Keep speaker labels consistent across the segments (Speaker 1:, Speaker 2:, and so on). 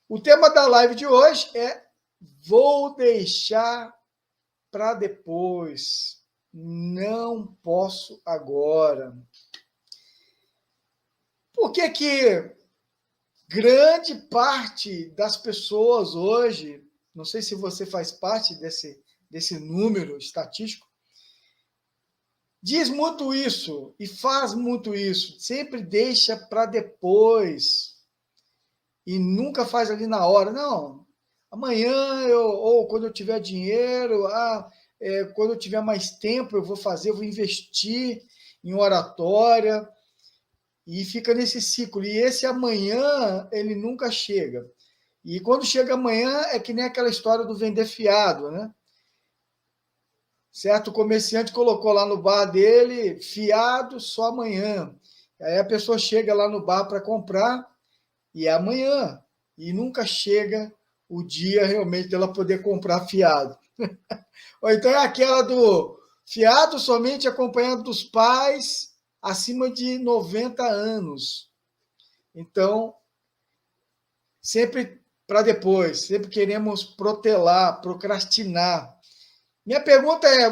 Speaker 1: O tema da live de hoje é vou deixar para depois. Não posso agora. Por que que grande parte das pessoas hoje, não sei se você faz parte desse número estatístico, diz muito isso e faz muito isso, sempre deixa para depois e nunca faz ali na hora. Não, amanhã ou quando eu tiver dinheiro, quando eu tiver mais tempo eu vou fazer, eu vou investir em oratória e fica nesse ciclo. E esse amanhã ele nunca chega. E quando chega amanhã é que nem aquela história do vender fiado, né? Certo comerciante colocou lá no bar dele fiado só amanhã. Aí a pessoa chega lá no bar para comprar e é amanhã. E nunca chega o dia realmente dela poder comprar fiado. Ou então é aquela do fiado somente acompanhado dos pais acima de 90 anos. Então, sempre para depois, sempre queremos protelar, procrastinar. Minha pergunta é: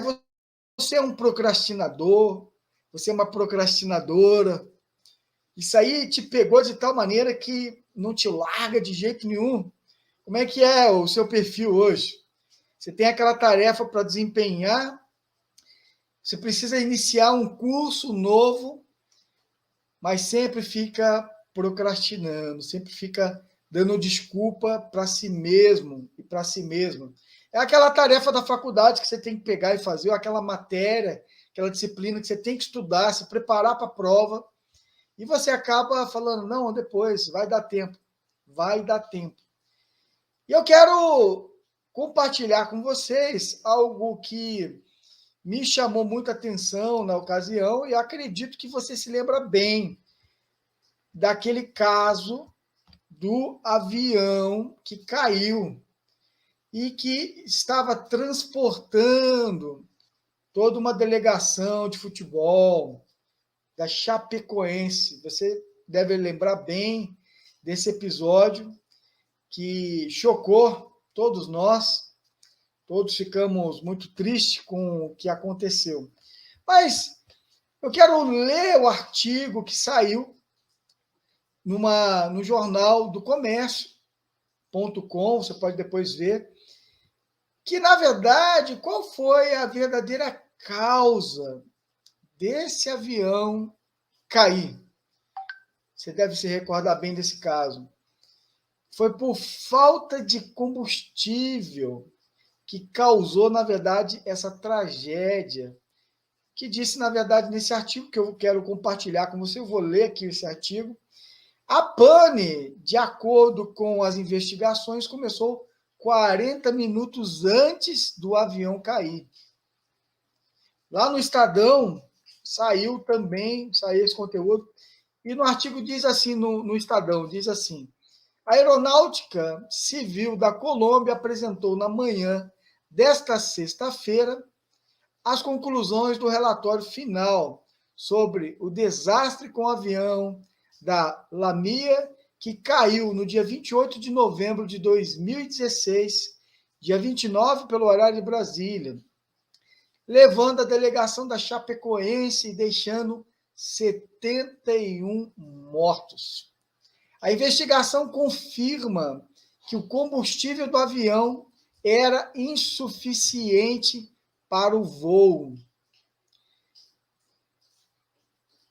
Speaker 1: você é um procrastinador? Você é uma procrastinadora? Isso aí te pegou de tal maneira que não te larga de jeito nenhum? Como é que é o seu perfil hoje? Você tem aquela tarefa para desempenhar, você precisa iniciar um curso novo, mas sempre fica procrastinando, sempre fica dando desculpa para si mesmo e para si mesma. É aquela tarefa da faculdade que você tem que pegar e fazer, ou aquela matéria, aquela disciplina que você tem que estudar, se preparar para a prova, e você acaba falando, não, depois, vai dar tempo, vai dar tempo. E eu quero compartilhar com vocês algo que me chamou muita atenção na ocasião e acredito que você se lembra bem daquele caso do avião que caiu e que estava transportando toda uma delegação de futebol da Chapecoense. Você deve lembrar bem desse episódio que chocou todos nós, todos ficamos muito tristes com o que aconteceu. Mas eu quero ler o artigo que saiu no jornal do Comércio.com, você pode depois ver, que, na verdade, qual foi a verdadeira causa desse avião cair? Você deve se recordar bem desse caso. Foi por falta de combustível que causou, na verdade, essa tragédia, que disse, na verdade, nesse artigo que eu quero compartilhar com você, eu vou ler aqui esse artigo. A pane, de acordo com as investigações, começou 40 minutos antes do avião cair. Lá no Estadão saiu esse conteúdo, e no artigo diz assim, no Estadão, diz assim: a Aeronáutica Civil da Colômbia apresentou na manhã desta sexta-feira as conclusões do relatório final sobre o desastre com o avião da LAMIA, que caiu no dia 28 de novembro de 2016, dia 29 pelo horário de Brasília, levando a delegação da Chapecoense e deixando 71 mortos. A investigação confirma que o combustível do avião era insuficiente para o voo.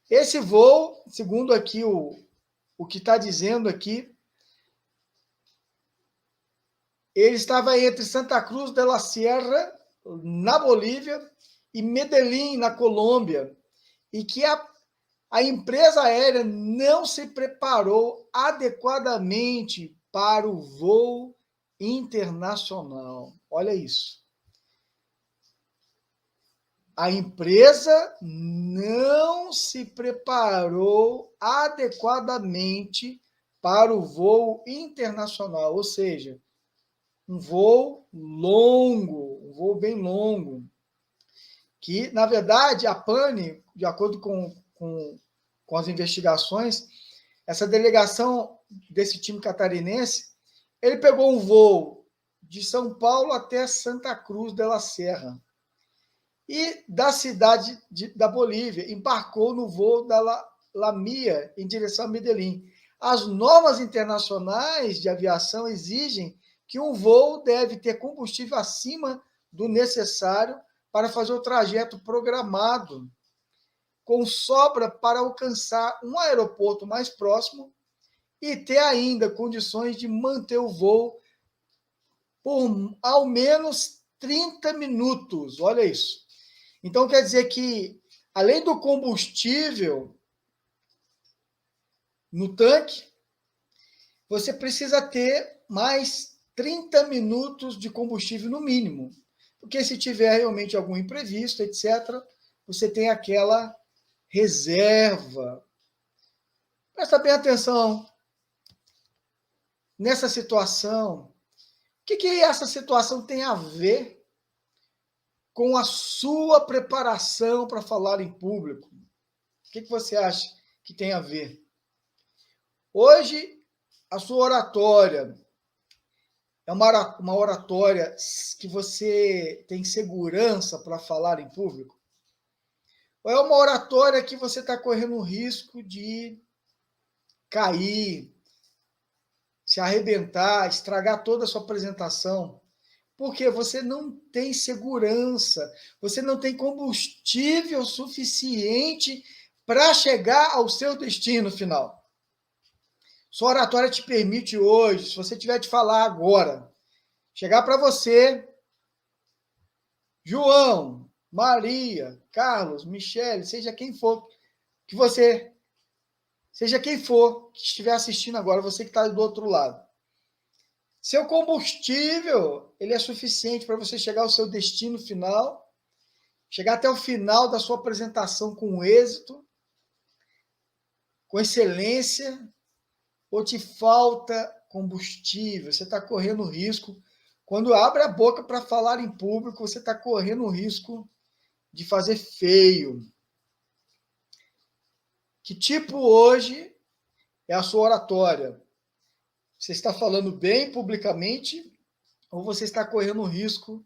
Speaker 1: Esse voo, segundo aqui o que está dizendo aqui, ele estava entre Santa Cruz de la Sierra, na Bolívia, e Medellín, na Colômbia, e que a empresa aérea não se preparou adequadamente para o voo internacional. Olha isso. A empresa não se preparou adequadamente para o voo internacional, ou seja, um voo longo, um voo bem longo, que, na verdade, a pane, de acordo com as investigações, essa delegação desse time catarinense, Ele pegou um voo de São Paulo até Santa Cruz de la Serra. E da cidade da Bolívia, embarcou no voo da Lamia em direção a Medellín. As normas internacionais de aviação exigem que um voo deve ter combustível acima do necessário para fazer o trajeto programado, com sobra para alcançar um aeroporto mais próximo e ter ainda condições de manter o voo por ao menos 30 minutos. Olha isso. Então, quer dizer que, além do combustível no tanque, você precisa ter mais 30 minutos de combustível no mínimo. Porque se tiver realmente algum imprevisto, etc., você tem aquela reserva. Presta bem atenção nessa situação. O que essa situação tem a ver com a sua preparação para falar em público? O que você acha que tem a ver? Hoje, a sua oratória é uma oratória que você tem segurança para falar em público? Ou é uma oratória que você está correndo o risco de cair, se arrebentar, estragar toda a sua apresentação? Porque você não tem segurança, você não tem combustível suficiente para chegar ao seu destino final. Sua oratória te permite hoje, se você tiver de falar agora, chegar para você, João, Maria, Carlos, Michele, seja quem for, seja quem for que estiver assistindo agora, você que está do outro lado. Seu combustível, ele é suficiente para você chegar ao seu destino final, chegar até o final da sua apresentação com êxito, com excelência, ou te falta combustível? Você está correndo risco. Quando abre a boca para falar em público, você está correndo o risco de fazer feio. Que tipo hoje é a sua oratória? Você está falando bem publicamente ou você está correndo o risco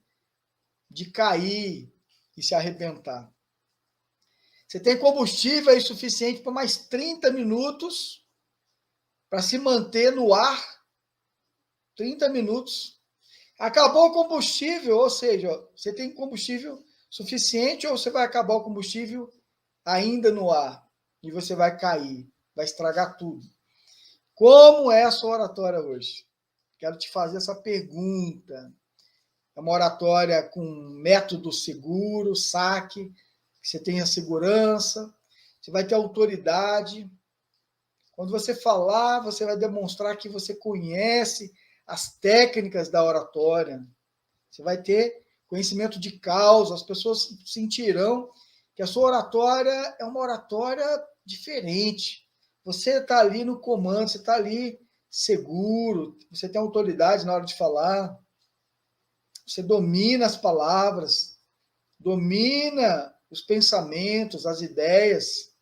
Speaker 1: de cair e se arrebentar? Você tem combustível aí suficiente para mais 30 minutos para se manter no ar? 30 minutos. Acabou o combustível, ou seja, você tem combustível suficiente ou você vai acabar o combustível ainda no ar e você vai cair, vai estragar tudo. Como é a sua oratória hoje? Quero te fazer essa pergunta. É uma oratória com método seguro, saque, que você tenha segurança, você vai ter autoridade. Quando você falar, você vai demonstrar que você conhece as técnicas da oratória. Você vai ter conhecimento de causa, as pessoas sentirão que a sua oratória é uma oratória diferente. Você está ali no comando, você está ali seguro, você tem autoridade na hora de falar, você domina as palavras, domina os pensamentos, as ideias.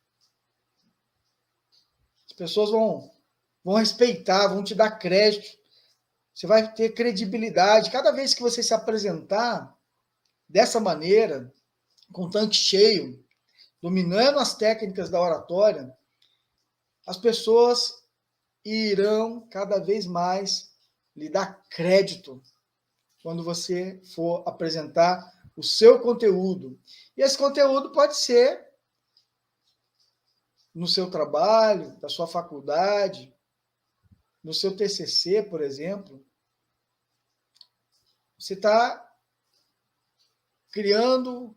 Speaker 1: As pessoas vão respeitar, vão te dar crédito. Você vai ter credibilidade. Cada vez que você se apresentar dessa maneira, com o tanque cheio, dominando as técnicas da oratória, as pessoas irão cada vez mais lhe dar crédito quando você for apresentar o seu conteúdo. E esse conteúdo pode ser no seu trabalho, da sua faculdade, no seu TCC, por exemplo. Você está criando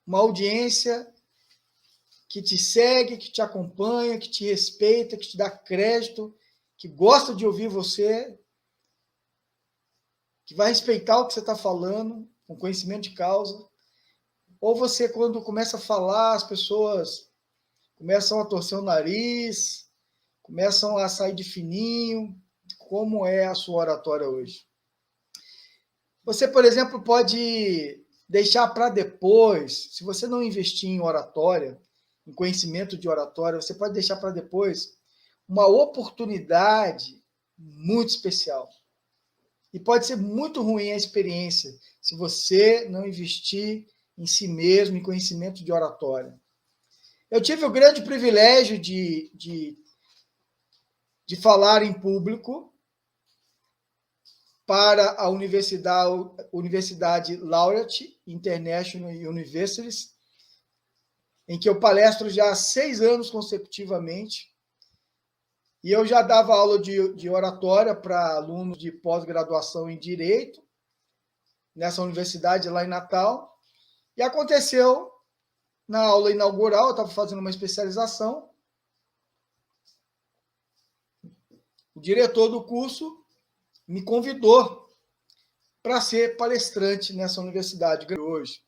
Speaker 1: uma audiência que te segue, que te acompanha, que te respeita, que te dá crédito, que gosta de ouvir você, que vai respeitar o que você está falando, com conhecimento de causa. Ou você, quando começa a falar, as pessoas começam a torcer o nariz, começam a sair de fininho. Como é a sua oratória hoje? Você, por exemplo, pode deixar para depois, se você não investir em oratória, em conhecimento de oratória, você pode deixar para depois uma oportunidade muito especial. E pode ser muito ruim a experiência se você não investir em si mesmo, em conhecimento de oratória. Eu tive o grande privilégio de falar em público para a Universidade Laureate International Universities, em que eu palestro já há 6 anos consecutivamente. E eu já dava aula de oratória para alunos de pós-graduação em Direito, nessa universidade lá em Natal. E aconteceu, na aula inaugural, eu estava fazendo uma especialização, o diretor do curso me convidou para ser palestrante nessa universidade hoje.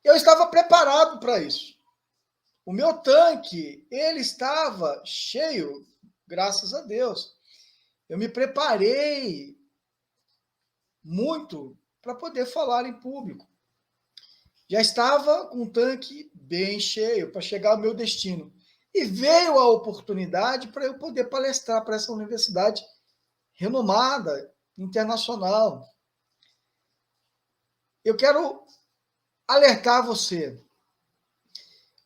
Speaker 1: Eu estava preparado para isso. O meu tanque, ele estava cheio, graças a Deus. Eu me preparei muito para poder falar em público. Já estava com o tanque bem cheio para chegar ao meu destino. E veio a oportunidade para eu poder palestrar para essa universidade renomada, internacional. Eu quero alertar você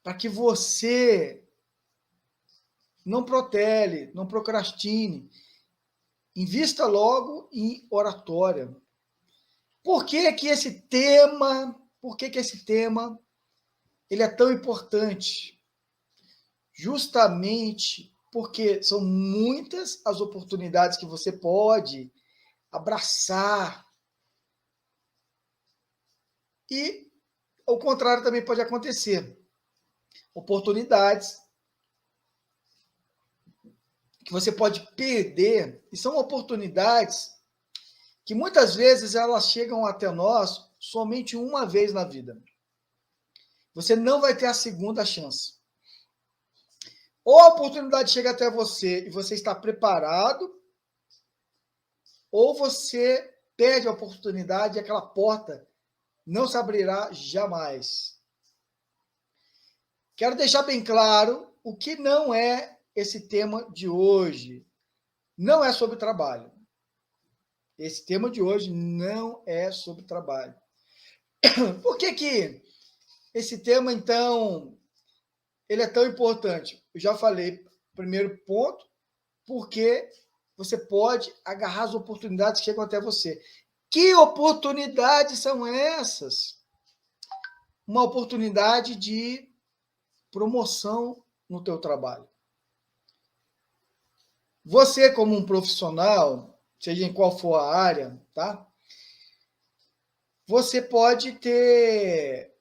Speaker 1: para que você não protele, não procrastine, invista logo em oratória. Por que esse tema ele é tão importante? Justamente porque são muitas as oportunidades que você pode abraçar. E o contrário também pode acontecer. Oportunidades que você pode perder, e são oportunidades que muitas vezes elas chegam até nós somente uma vez na vida. Você não vai ter a segunda chance. Ou a oportunidade chega até você e você está preparado, ou você perde a oportunidade e aquela porta não se abrirá jamais. Quero deixar bem claro o que não é esse tema de hoje. Não é sobre trabalho. Esse tema de hoje não é sobre trabalho. Por que esse tema, então, ele é tão importante? Eu já falei, primeiro ponto, porque você pode agarrar as oportunidades que chegam até você. Que oportunidades são essas? Uma oportunidade de promoção no teu trabalho. Você, como um profissional, seja em qual for a área, tá? Você pode ter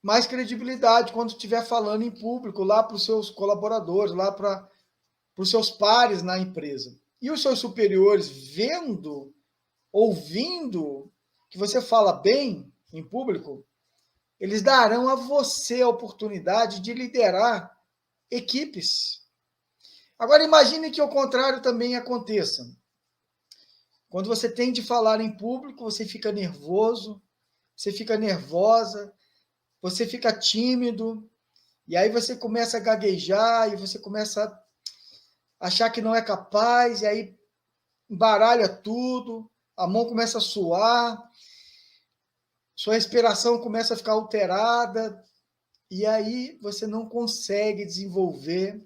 Speaker 1: mais credibilidade quando estiver falando em público, lá para os seus colaboradores, lá para os seus pares na empresa. E os seus superiores, vendo, ouvindo que você fala bem em público, eles darão a você a oportunidade de liderar equipes. Agora, imagine que o contrário também aconteça. Quando você tem de falar em público, você fica nervoso, você fica nervosa, você fica tímido, e aí você começa a gaguejar, e você começa a achar que não é capaz, e aí embaralha tudo, a mão começa a suar, sua respiração começa a ficar alterada, e aí você não consegue desenvolver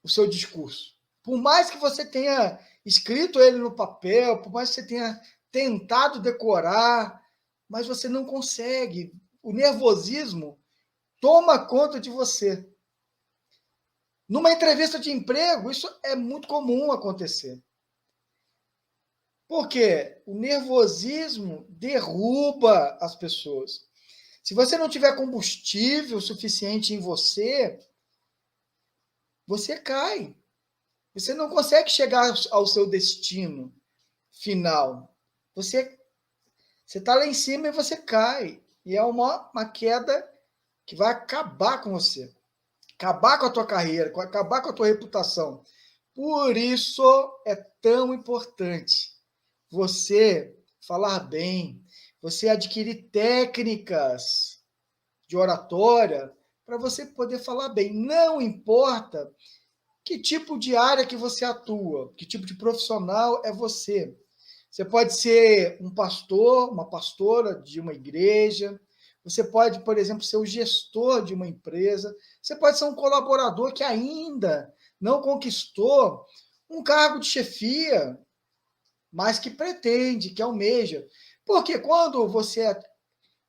Speaker 1: o seu discurso. Por mais que você tenha escrito ele no papel, por mais que você tenha tentado decorar, mas você não consegue. O nervosismo toma conta de você. Numa entrevista de emprego, isso é muito comum acontecer. Por quê? O nervosismo derruba as pessoas. Se você não tiver combustível suficiente em você, você cai. Você não consegue chegar ao seu destino final. Você está lá em cima e você cai. E é uma queda que vai acabar com você. Acabar com a tua carreira, acabar com a tua reputação. Por isso é tão importante você falar bem, você adquirir técnicas de oratória para você poder falar bem. Não importa Que tipo de área que você atua? Que tipo de profissional é você? Você pode ser um pastor, uma pastora de uma igreja. Você pode, por exemplo, ser o gestor de uma empresa. Você pode ser um colaborador que ainda não conquistou um cargo de chefia, mas que pretende, que almeja. Porque quando você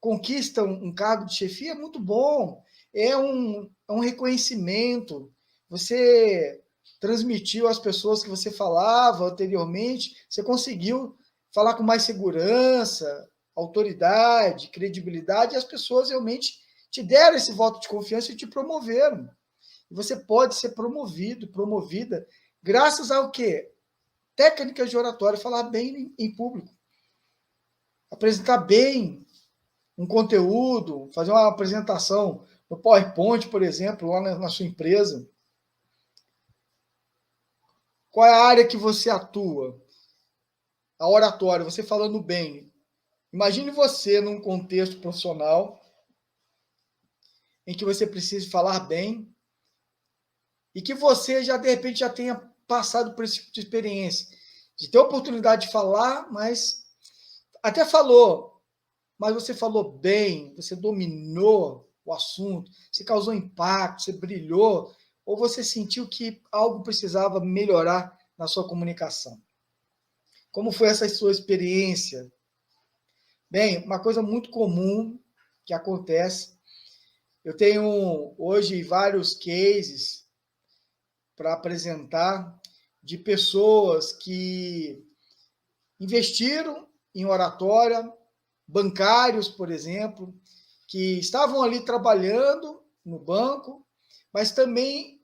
Speaker 1: conquista um cargo de chefia, é muito bom. É um reconhecimento. Você transmitiu às pessoas que você falava anteriormente, você conseguiu falar com mais segurança, autoridade, credibilidade, e as pessoas realmente te deram esse voto de confiança e te promoveram. E você pode ser promovido, promovida, graças ao quê? Técnicas de oratória, falar bem em público, apresentar bem um conteúdo, fazer uma apresentação no PowerPoint, por exemplo, lá na sua empresa. Qual é a área que você atua? A oratória, você falando bem. Imagine você num contexto profissional em que você precise falar bem e que você já, de repente, já tenha passado por esse tipo de experiência, de ter a oportunidade de falar, mas até falou, mas você falou bem, você dominou o assunto, você causou impacto, você brilhou, ou você sentiu que algo precisava melhorar na sua comunicação? Como foi essa sua experiência? Bem, uma coisa muito comum que acontece, eu tenho hoje vários cases para apresentar de pessoas que investiram em oratória, bancários, por exemplo, que estavam ali trabalhando no banco, mas também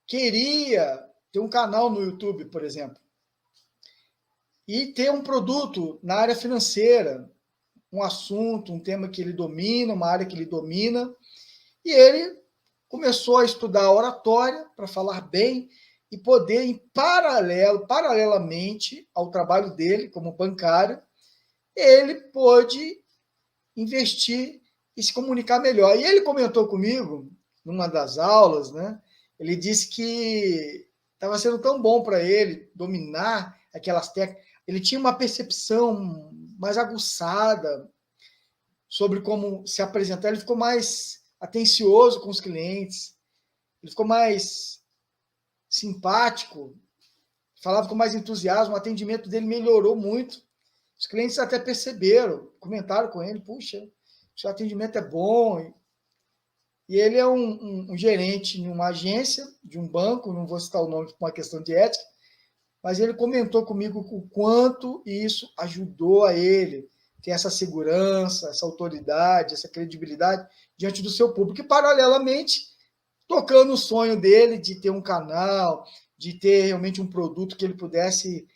Speaker 1: queria ter um canal no YouTube, por exemplo, e ter um produto na área financeira, um assunto, um tema que ele domina, uma área que ele domina, e ele começou a estudar oratória para falar bem e poder, em paralelamente ao trabalho dele como bancário, ele pôde investir e se comunicar melhor. E ele comentou comigo, numa das aulas, né? Ele disse que estava sendo tão bom para ele dominar aquelas técnicas. Ele tinha uma percepção mais aguçada sobre como se apresentar. Ele ficou mais atencioso com os clientes, ele ficou mais simpático, falava com mais entusiasmo, o atendimento dele melhorou muito. Os clientes até perceberam, comentaram com ele, puxa, seu atendimento é bom. E ele é um gerente em uma agência de um banco, não vou citar o nome por uma questão de ética, mas ele comentou comigo o quanto isso ajudou a ele ter essa segurança, essa autoridade, essa credibilidade diante do seu público. E, paralelamente, tocando o sonho dele de ter um canal, de ter realmente um produto que ele pudesse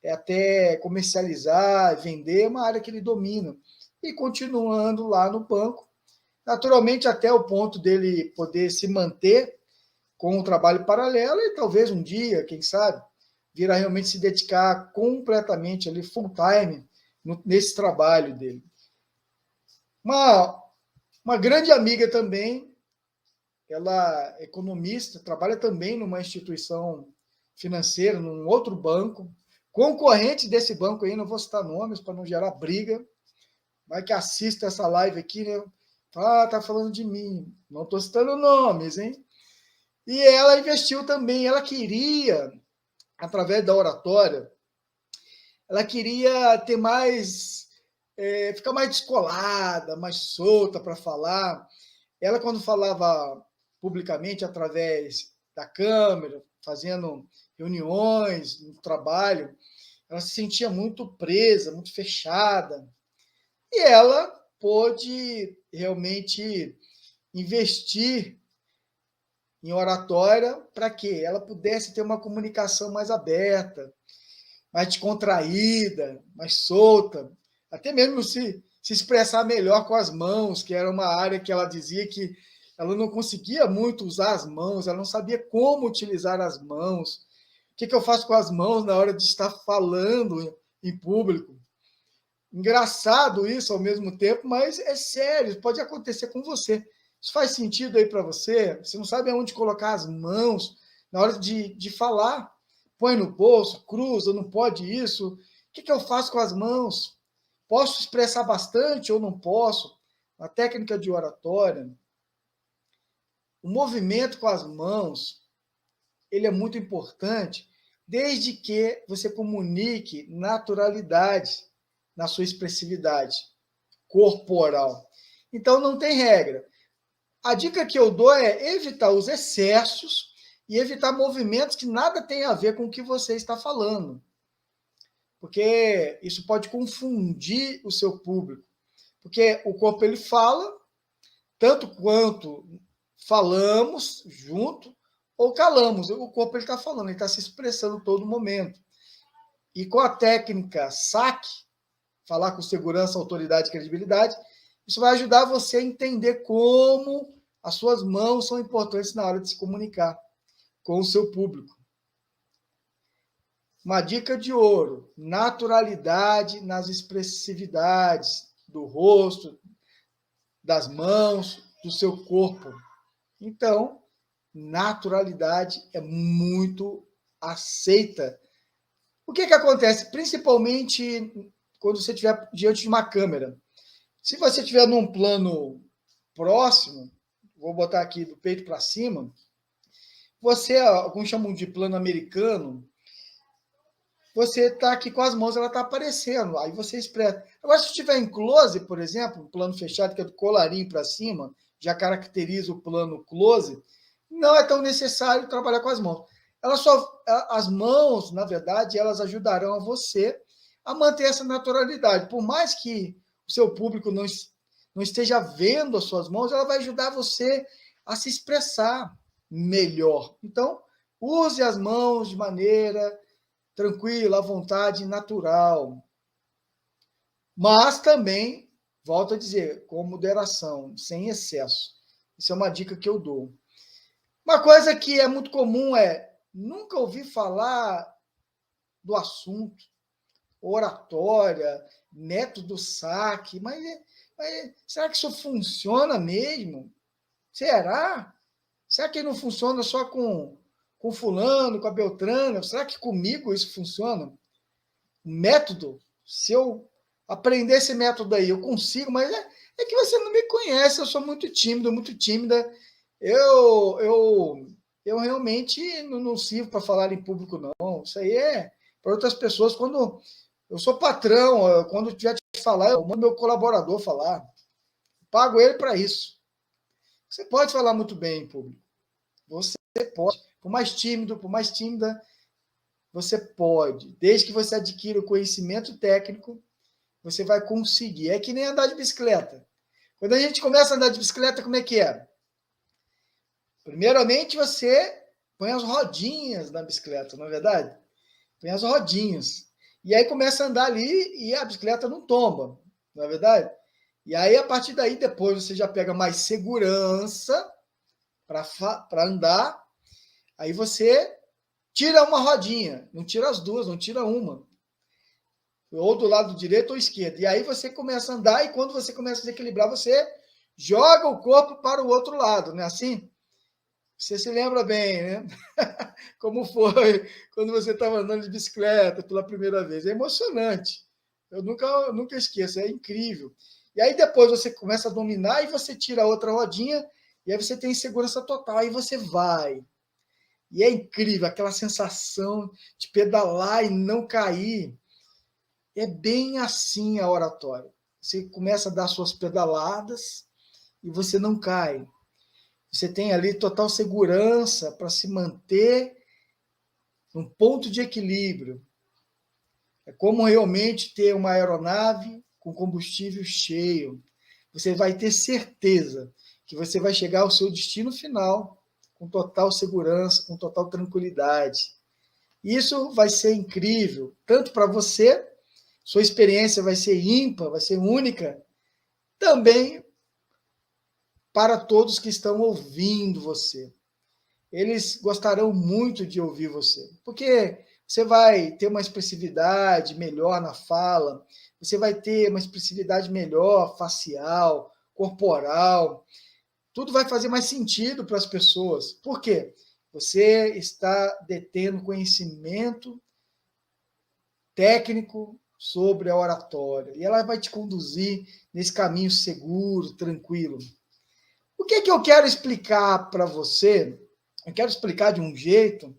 Speaker 1: até comercializar, vender, uma área que ele domina. E continuando lá no banco, naturalmente até o ponto dele poder se manter com um trabalho paralelo e talvez um dia, quem sabe, vir a realmente se dedicar completamente ali, full time, nesse trabalho dele. Uma grande amiga também, ela é economista, trabalha também numa instituição financeira, num outro banco, concorrente desse banco aí, não vou citar nomes para não gerar briga, vai que assista essa live aqui, né? Ah, tá falando de mim. Não estou citando nomes, hein? E ela investiu também, ela queria, através da oratória, ela queria ter mais, ficar mais descolada, mais solta para falar. Ela, quando falava publicamente, através da câmera, fazendo reuniões no trabalho, ela se sentia muito presa, muito fechada. E ela pôde realmente investir em oratória para que ela pudesse ter uma comunicação mais aberta, mais descontraída, mais solta, até mesmo se expressar melhor com as mãos, que era uma área que ela dizia que ela não conseguia muito usar as mãos, ela não sabia como utilizar as mãos. O que eu faço com as mãos na hora de estar falando em público? Engraçado isso ao mesmo tempo, mas é sério, pode acontecer com você. Isso faz sentido aí para você? Você não sabe aonde colocar as mãos, na hora de falar. Põe no bolso, cruza, não pode isso. O que eu faço com as mãos? Posso expressar bastante ou não posso? A técnica de oratória, o movimento com as mãos, ele é muito importante, desde que você comunique naturalidade na sua expressividade corporal. Então, não tem regra. A dica que eu dou é evitar os excessos e evitar movimentos que nada tem a ver com o que você está falando. Porque isso pode confundir o seu público. Porque o corpo ele fala, tanto quanto falamos junto ou calamos. O corpo ele está falando, ele está se expressando todo momento. E com a técnica SAC, falar com segurança, autoridade e credibilidade, isso vai ajudar você a entender como as suas mãos são importantes na hora de se comunicar com o seu público. Uma dica de ouro: naturalidade nas expressividades do rosto, das mãos, do seu corpo. Então, naturalidade é muito aceita. O que acontece? Principalmente quando você estiver diante de uma câmera. Se você estiver num plano próximo, vou botar aqui do peito para cima, você, alguns chamam de plano americano, você está aqui com as mãos, ela está aparecendo, aí você expressa. Agora, se estiver em close, por exemplo, um plano fechado, que é do colarinho para cima, já caracteriza o plano close, não é tão necessário trabalhar com as mãos. As mãos, na verdade, elas ajudarão a você a manter essa naturalidade. Por mais que o seu público não esteja vendo as suas mãos, ela vai ajudar você a se expressar melhor. Então, use as mãos de maneira tranquila, à vontade, natural. Mas também, volto a dizer, com moderação, sem excesso. Isso é uma dica que eu dou. Uma coisa que é muito comum é, nunca ouvi falar do assunto, oratória, método SAC, mas será que isso funciona mesmo? Será? Será que não funciona só com fulano, com a Beltrana? Será que comigo isso funciona? O método, se eu aprender esse método aí, eu consigo, mas é que você não me conhece, eu sou muito tímido, muito tímida. Eu realmente não sirvo para falar em público, não. Isso aí é para outras pessoas. Quando eu sou patrão, quando tiver que falar, eu mando meu colaborador falar. Pago ele para isso. Você pode falar muito bem em público. Você pode. Por mais tímido, por mais tímida, você pode. Desde que você adquira o conhecimento técnico, você vai conseguir. É que nem andar de bicicleta. Quando a gente começa a andar de bicicleta, como é que é? Primeiramente, você põe as rodinhas na bicicleta, não é verdade? Põe as rodinhas. E aí começa a andar ali e a bicicleta não tomba, não é verdade? E aí, a partir daí, depois você já pega mais segurança para andar. Aí você tira uma rodinha, não tira as duas, não tira uma. Ou do lado direito ou esquerdo. E aí você começa a andar, e quando você começa a desequilibrar, você joga o corpo para o outro lado, não é assim? Você se lembra bem, né? Como foi quando você estava andando de bicicleta pela primeira vez. É emocionante. Eu nunca esqueço, é incrível. E aí depois você começa a dominar e você tira a outra rodinha, e aí você tem segurança total, aí você vai. E é incrível aquela sensação de pedalar e não cair. É bem assim a oratória. Você começa a dar suas pedaladas e você não cai. Você tem ali total segurança para se manter num ponto de equilíbrio. É como realmente ter uma aeronave com combustível cheio. Você vai ter certeza que você vai chegar ao seu destino final com total segurança, com total tranquilidade. Isso vai ser incrível, tanto para você, sua experiência vai ser ímpar, vai ser única, também para todos que estão ouvindo você. Eles gostarão muito de ouvir você, porque você vai ter uma expressividade melhor na fala, você vai ter uma expressividade melhor facial, corporal, tudo vai fazer mais sentido para as pessoas. Por quê? Você está detendo conhecimento técnico sobre a oratória. E ela vai te conduzir nesse caminho seguro, tranquilo. O que eu quero explicar para você? Eu quero explicar de um jeito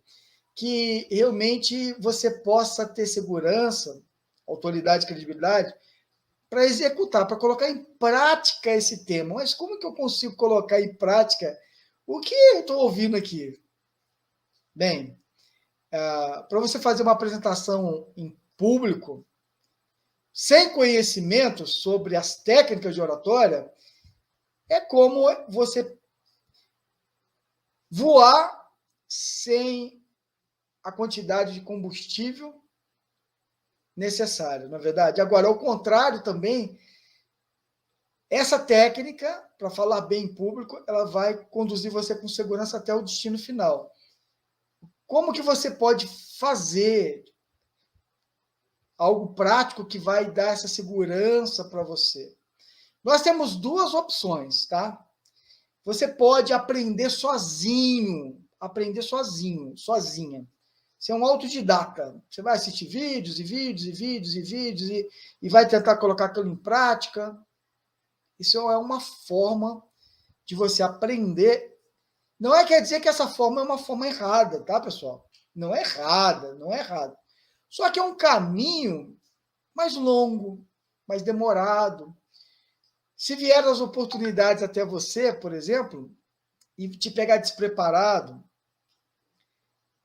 Speaker 1: que realmente você possa ter segurança, autoridade e credibilidade para executar, para colocar em prática esse tema. Mas como que eu consigo colocar em prática o que eu estou ouvindo aqui? Bem, para você fazer uma apresentação em público, sem conhecimento sobre as técnicas de oratória, é como você voar sem a quantidade de combustível necessária, na verdade. Agora, ao contrário também, essa técnica, para falar bem em público, ela vai conduzir você com segurança até o destino final. Como que você pode fazer algo prático que vai dar essa segurança para você? Nós temos duas opções, tá? Você pode aprender sozinha. Você é um autodidata. Você vai assistir vídeos e vai tentar colocar aquilo em prática. Isso é uma forma de você aprender. Não quer dizer que essa forma é uma forma errada, tá, pessoal? Não é errada. Só que é um caminho mais longo, mais demorado. Se vier as oportunidades até você, por exemplo, e te pegar despreparado,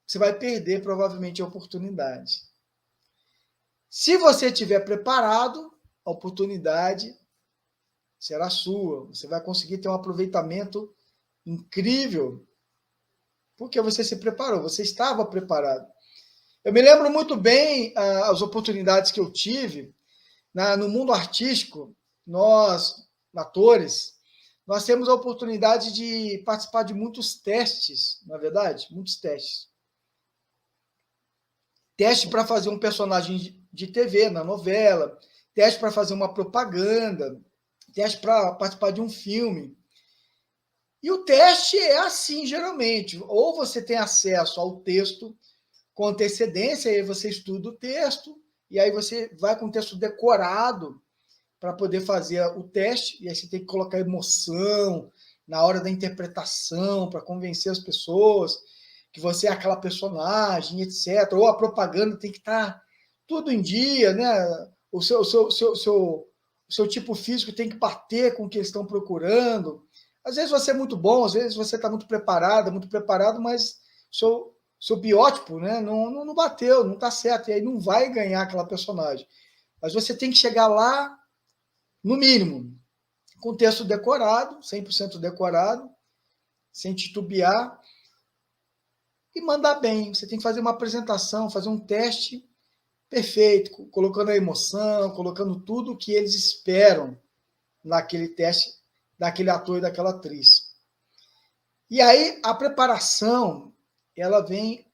Speaker 1: você vai perder provavelmente a oportunidade. Se você estiver preparado, a oportunidade será sua. Você vai conseguir ter um aproveitamento incrível, porque você se preparou, você estava preparado. Eu me lembro muito bem as oportunidades que eu tive no mundo artístico. Nós, atores, nós temos a oportunidade de participar de muitos testes, na verdade, muitos testes. Teste para fazer um personagem de TV na novela, teste para fazer uma propaganda, teste para participar de um filme. E o teste é assim, geralmente. Ou você tem acesso ao texto com antecedência, e aí você estuda o texto, e aí você vai com o texto decorado para poder fazer o teste, e aí você tem que colocar emoção na hora da interpretação, para convencer as pessoas que você é aquela personagem, etc. Ou a propaganda tem que estar tudo em dia, né? O seu tipo físico tem que bater com o que eles estão procurando. Às vezes você é muito bom, às vezes você está muito preparado, mas seu biótipo, né, não bateu, não está certo, e aí não vai ganhar aquela personagem. Mas você tem que chegar lá, no mínimo, com o texto decorado, 100% decorado, sem titubear, e mandar bem. Você tem que fazer uma apresentação, fazer um teste perfeito, colocando a emoção, colocando tudo o que eles esperam naquele teste daquele ator e daquela atriz. E aí a preparação, ela vem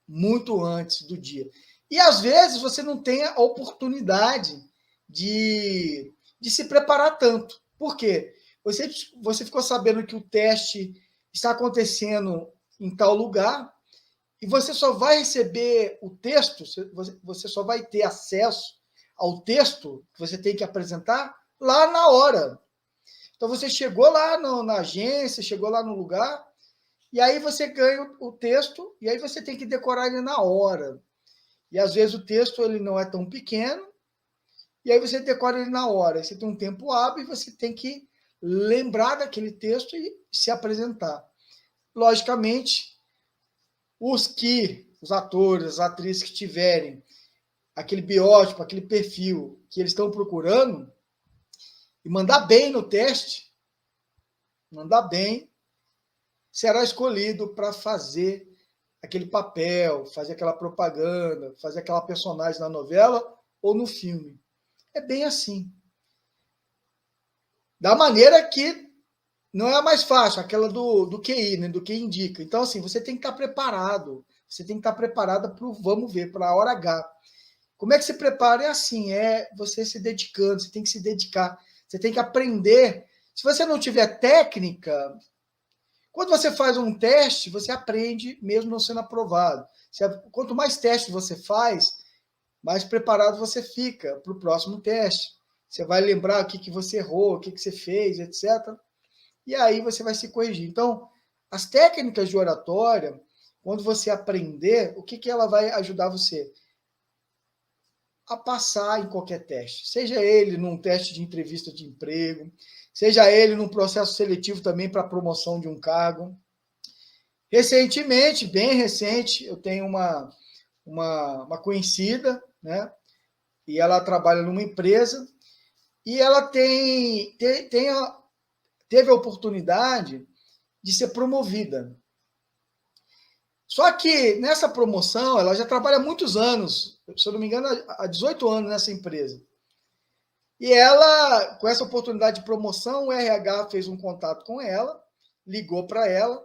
Speaker 1: muito antes do dia. E às vezes você não tem a oportunidade de se preparar tanto. Por quê? Você ficou sabendo que o teste está acontecendo em tal lugar, e você só vai receber o texto, você só vai ter acesso ao texto que você tem que apresentar lá na hora. Então você chegou lá na agência, chegou lá no lugar, e aí você ganha o texto, e aí você tem que decorar ele na hora. E às vezes o texto ele não é tão pequeno, e aí você decora ele na hora. Você tem um tempo hábil e você tem que lembrar daquele texto e se apresentar. Logicamente, os atores, as atrizes que tiverem aquele biótipo, aquele perfil que eles estão procurando, e mandar bem no teste, mandar bem, será escolhido para fazer aquele papel, fazer aquela propaganda, fazer aquela personagem na novela ou no filme. É bem assim. Da maneira que não é a mais fácil, aquela do QI, né, do que indica. Então, assim, você tem que estar preparado. Você tem que estar preparada para o vamos ver, para a hora H. Como é que se prepara? É assim, é você se dedicando, você tem que se dedicar, você tem que aprender. Se você não tiver técnica, Quando você faz um teste, você aprende mesmo não sendo aprovado. Quanto mais testes você faz, mais preparado você fica para o próximo teste. Você vai lembrar o que você errou, o que você fez, etc. E aí você vai se corrigir. Então, as técnicas de oratória, quando você aprender, o que ela vai ajudar você? A passar em qualquer teste. Seja ele num teste de entrevista de emprego, seja ele num processo seletivo também para promoção de um cargo. Recentemente, bem recente, eu tenho uma conhecida, né? E ela trabalha numa empresa e ela teve a oportunidade de ser promovida. Só que nessa promoção, ela já trabalha há muitos anos, se eu não me engano, há 18 anos nessa empresa. E ela, com essa oportunidade de promoção, o RH fez um contato com ela, ligou para ela,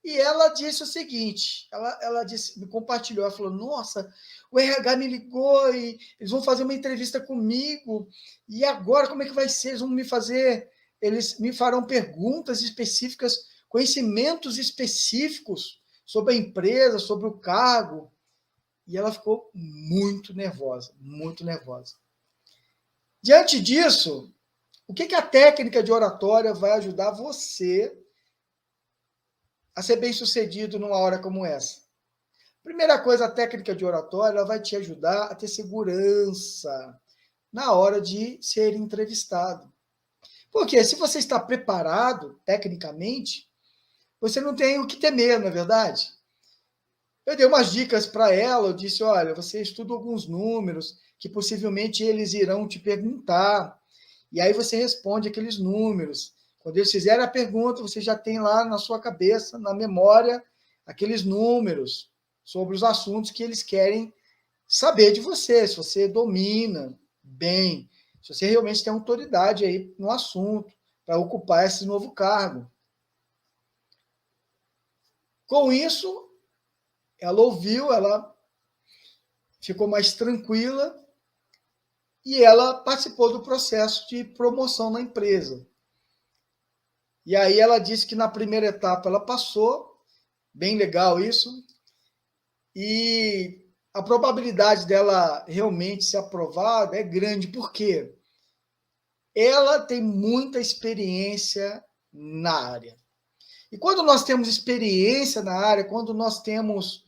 Speaker 1: e ela disse o seguinte, ela disse, me compartilhou, ela falou, nossa, o RH me ligou e eles vão fazer uma entrevista comigo, e agora como é que vai ser? Eles me farão perguntas específicas, conhecimentos específicos sobre a empresa, sobre o cargo. E ela ficou muito nervosa, muito nervosa. Diante disso, o que a técnica de oratória vai ajudar você a ser bem-sucedido numa hora como essa? Primeira coisa, a técnica de oratória ela vai te ajudar a ter segurança na hora de ser entrevistado. Porque se você está preparado tecnicamente, você não tem o que temer, não é verdade? Eu dei umas dicas para ela, eu disse, olha, você estuda alguns números que possivelmente eles irão te perguntar, e aí você responde aqueles números. Quando eles fizerem a pergunta, você já tem lá na sua cabeça, na memória, aqueles números sobre os assuntos que eles querem saber de você, se você domina bem, se você realmente tem autoridade aí no assunto para ocupar esse novo cargo. Com isso, ela ouviu, ela ficou mais tranquila e ela participou do processo de promoção na empresa. E aí ela disse que na primeira etapa ela passou, bem legal isso, e a probabilidade dela realmente ser aprovada é grande, porque ela tem muita experiência na área. E quando nós temos experiência na área, quando nós temos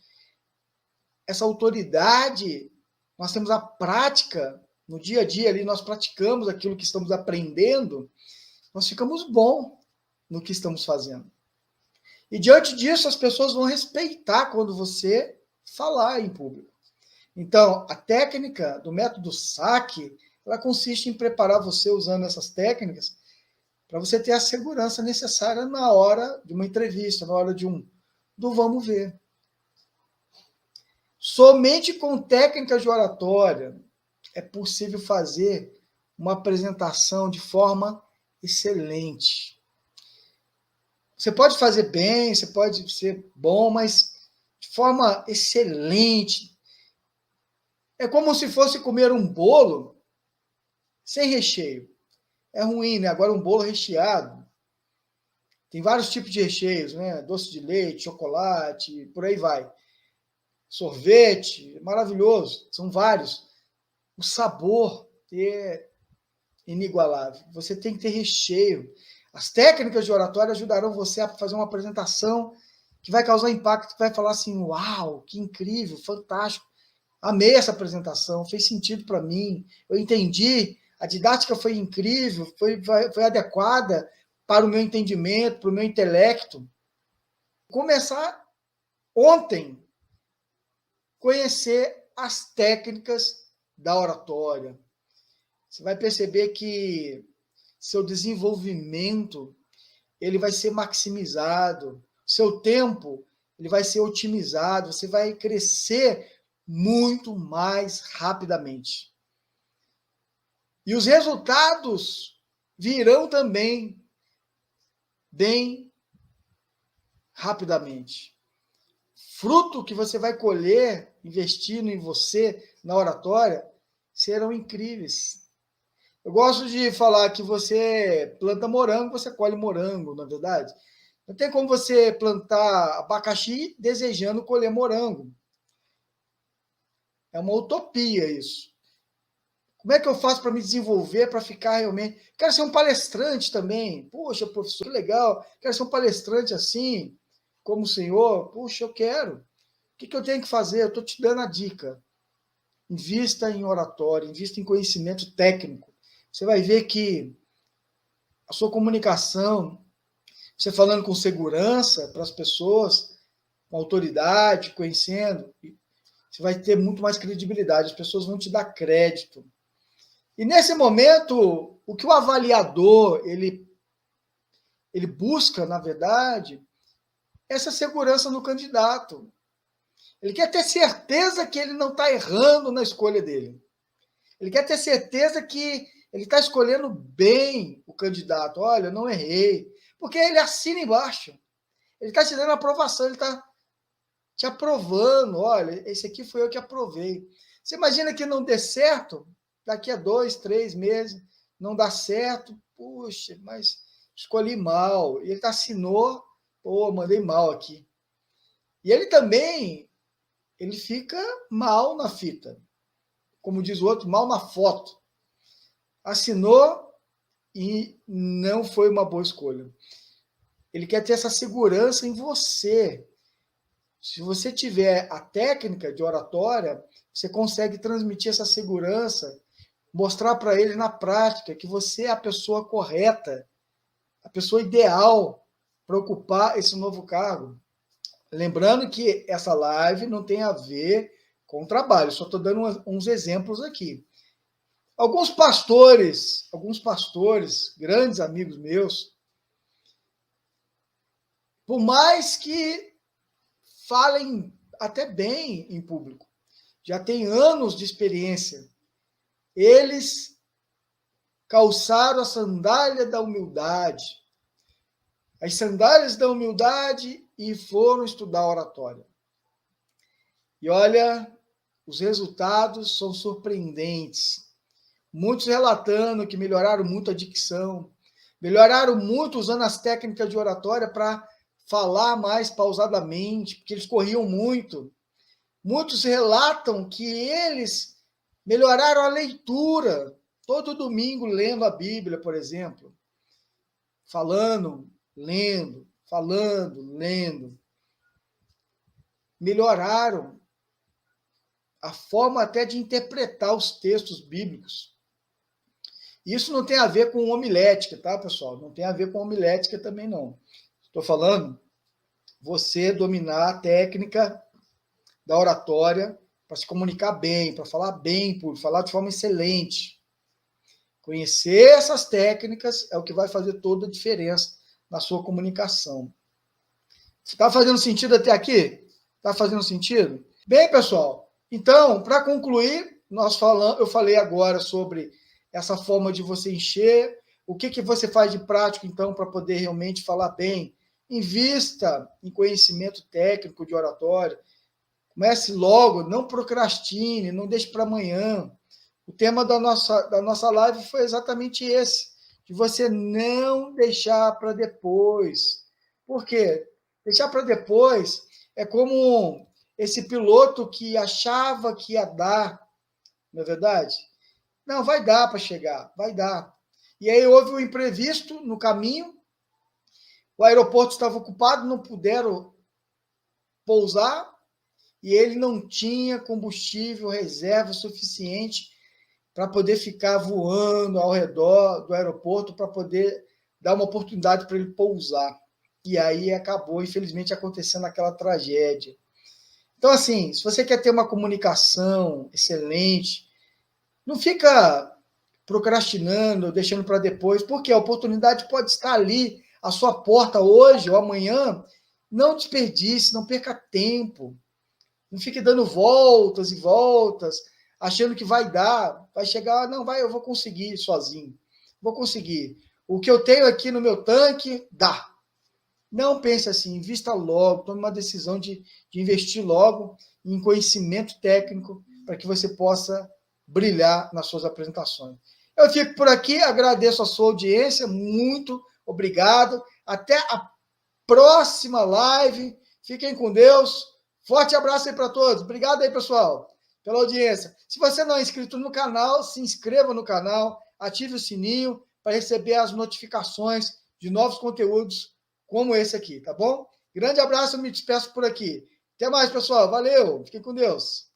Speaker 1: essa autoridade, nós temos a prática, no dia a dia ali nós praticamos aquilo que estamos aprendendo, nós ficamos bom no que estamos fazendo. E diante disso, as pessoas vão respeitar quando você falar em público. Então, a técnica do método SAC, ela consiste em preparar você usando essas técnicas para você ter a segurança necessária na hora de uma entrevista, na hora do vamos ver. Somente com técnicas de oratória é possível fazer uma apresentação de forma excelente. Você pode fazer bem, você pode ser bom, mas de forma excelente. É como se fosse comer um bolo sem recheio. É ruim, né? Agora um bolo recheado. Tem vários tipos de recheios, né? Doce de leite, chocolate, por aí vai. Sorvete, maravilhoso. São vários. O sabor é inigualável. Você tem que ter recheio. As técnicas de oratória ajudarão você a fazer uma apresentação que vai causar impacto, que vai falar assim, uau, que incrível, fantástico. Amei essa apresentação, fez sentido para mim, eu entendi, a didática foi incrível, foi adequada para o meu entendimento, para o meu intelecto. Começar ontem, conhecer as técnicas da oratória. Você vai perceber que seu desenvolvimento ele vai ser maximizado, seu tempo ele vai ser otimizado, você vai crescer muito mais rapidamente. E os resultados virão também bem rapidamente. Fruto que você vai colher investindo em você na oratória serão incríveis. Eu gosto de falar que você planta morango, você colhe morango, na verdade. Não tem como você plantar abacaxi desejando colher morango. É uma utopia isso. Como é que eu faço para me desenvolver, para ficar realmente... Quero ser um palestrante também. Poxa, professor, que legal. Quero ser um palestrante assim, como o senhor. Puxa, eu quero. O que eu tenho que fazer? Eu estou te dando a dica. Invista em oratória, invista em conhecimento técnico. Você vai ver que a sua comunicação, você falando com segurança para as pessoas, com autoridade, conhecendo, você vai ter muito mais credibilidade. As pessoas vão te dar crédito. E nesse momento, o que o avaliador ele busca, na verdade, é essa segurança no candidato. Ele quer ter certeza que ele não está errando na escolha dele. Ele quer ter certeza que ele está escolhendo bem o candidato. Olha, eu não errei. Porque ele assina embaixo. Ele está te dando aprovação, ele está te aprovando. Olha, esse aqui foi eu que aprovei. Você imagina que não dê certo? Daqui a 2, 3 meses, não dá certo. Puxa, mas escolhi mal. E ele assinou, pô, mandei mal aqui. E ele também, ele fica mal na fita. Como diz o outro, mal na foto. Assinou e não foi uma boa escolha. Ele quer ter essa segurança em você. Se você tiver a técnica de oratória, você consegue transmitir essa segurança, mostrar para ele na prática que você é a pessoa correta, a pessoa ideal para ocupar esse novo cargo. Lembrando que essa live não tem a ver com o trabalho, só estou dando uns exemplos aqui. Alguns pastores, grandes amigos meus, por mais que falem até bem em público, já têm anos de experiência, eles calçaram a sandália da humildade, as sandálias da humildade e foram estudar oratória. E olha, os resultados são surpreendentes. Muitos relatando que melhoraram muito a dicção, melhoraram muito usando as técnicas de oratória para falar mais pausadamente, porque eles corriam muito. Muitos relatam que eles melhoraram a leitura, todo domingo lendo a Bíblia, por exemplo. Falando, lendo, falando, lendo. Melhoraram a forma até de interpretar os textos bíblicos. Isso não tem a ver com homilética, tá, pessoal? Não tem a ver com homilética também, não. Estou falando você dominar a técnica da oratória para se comunicar bem, para falar bem, para falar de forma excelente. Conhecer essas técnicas é o que vai fazer toda a diferença na sua comunicação. Está fazendo sentido até aqui? Está fazendo sentido? Bem, pessoal, então, para concluir, eu falei agora sobre essa forma de você encher, o que você faz de prático, então, para poder realmente falar bem. Invista em conhecimento técnico de oratória. Comece logo, não procrastine, não deixe para amanhã. O tema da nossa live foi exatamente esse, de você não deixar para depois. Por quê? Deixar para depois é como esse piloto que achava que ia dar, não é verdade? Não, vai dar para chegar, vai dar. E aí houve um imprevisto no caminho, o aeroporto estava ocupado, não puderam pousar, e ele não tinha combustível, reserva suficiente para poder ficar voando ao redor do aeroporto, para poder dar uma oportunidade para ele pousar. E aí acabou, infelizmente, acontecendo aquela tragédia. Então, assim, se você quer ter uma comunicação excelente, não fica procrastinando, deixando para depois, porque a oportunidade pode estar ali, à sua porta hoje ou amanhã. Não desperdice, não perca tempo. Não fique dando voltas e voltas, achando que vai dar, vai chegar, não vai, eu vou conseguir sozinho. Vou conseguir. O que eu tenho aqui no meu tanque, dá. Não pense assim, invista logo, tome uma decisão de investir logo em conhecimento técnico para que você possa brilhar nas suas apresentações. Eu fico por aqui, agradeço a sua audiência, muito obrigado. Até a próxima live. Fiquem com Deus. Forte abraço aí para todos. Obrigado aí, pessoal, pela audiência. Se você não é inscrito no canal, se inscreva no canal, ative o sininho para receber as notificações de novos conteúdos como esse aqui, tá bom? Grande abraço, eu me despeço por aqui. Até mais, pessoal. Valeu. Fiquem com Deus.